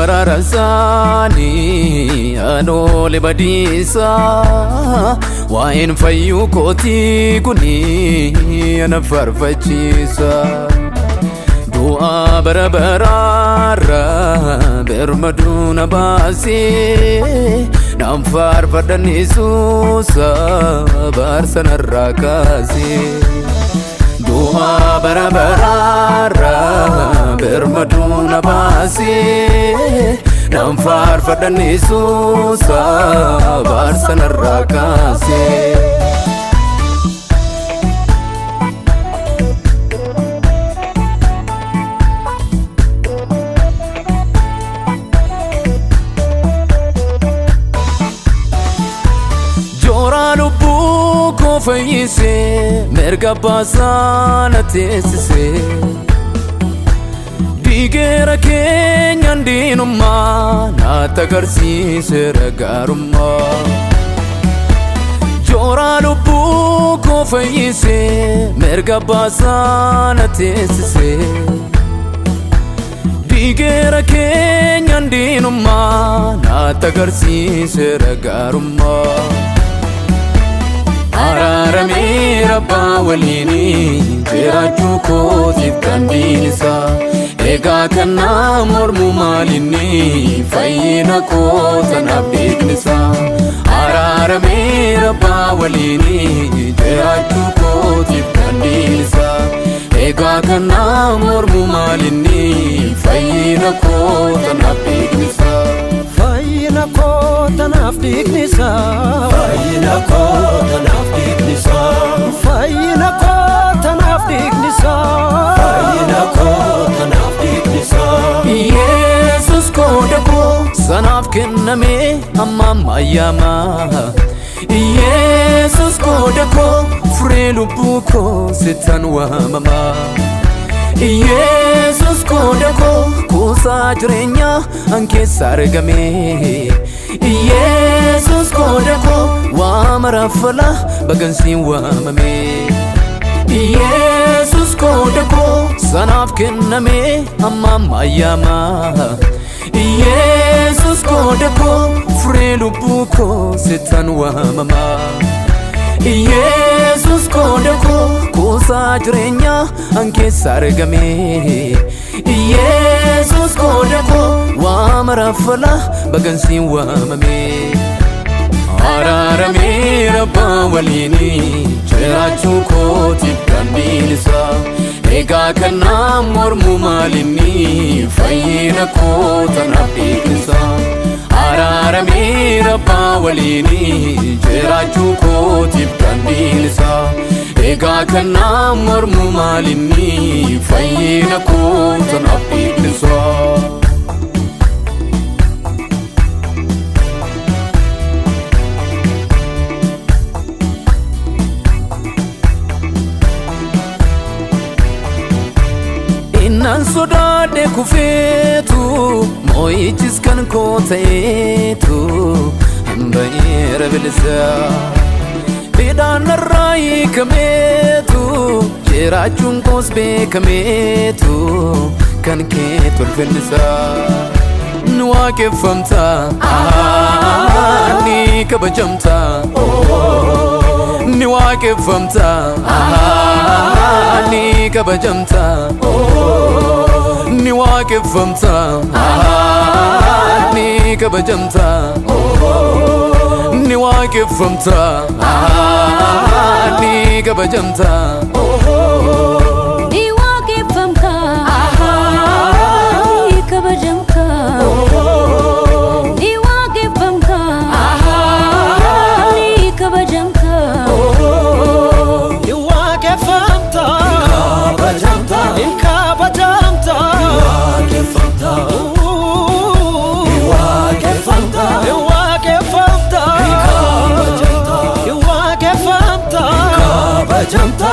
bararasani anole badisa wain fayu koti kuni ana farfachisa dua barabarara bermaduna basi nam farfadani susa barsana rakasi dua barabarara bermaduna basi nam farfadani susa barsana rakasi fayise merga basana tesise digera kenyandinuma na takarsise ragaruma jora lubu ko fayise merga basana tesise digera kenyandinuma na takarsise ragaruma ararame rabba walini jirachu kotif kandinisa ega kanna mormu malini fayina ko tanabdinisa ararame rabba walini jirachu kotif kandinisa ega kanna mormu malini fayina ko tanabdinisa fayina ko tanabdinisa fayina ko tanabdinisa fayina ko tanabdinisa fayina ko tanabdinisa Jesus ko dako sanaf kenname amma mayama Jesus ko dako frelu buko sitanwa mama Jesus ko dako kusa jirenya anke sargame Jesus ko dako wa marafala bagansi wa mame Jesus ko dako sanaf kenname amma mayama Jesus ko dako frelu buko sitanwa mama Jesus ko dako kusa jirenya anke sargame Jesus ko dako wa marafala bagansi wa mame ararame rabba walini jirachu kotif kandinisa ega kanna mormu malini fayina ko tanabdinisa ararame rabba walini jirachu kotif kandinisa ega kanna mormu malini fayina ko tanabdinisa nan sodade kufetu moichis kan kotetu ambayra bilsa bidan rai kametu jirachun kosbe kametu kan ke tulfilsa nuake famta ni kabajamta ni wake famta ni kabajamta ni wake famta ni kabajamta ni wake famta ni kabajamta ni wake famta ni kabajamta ni wake famta ni kabajamta Janta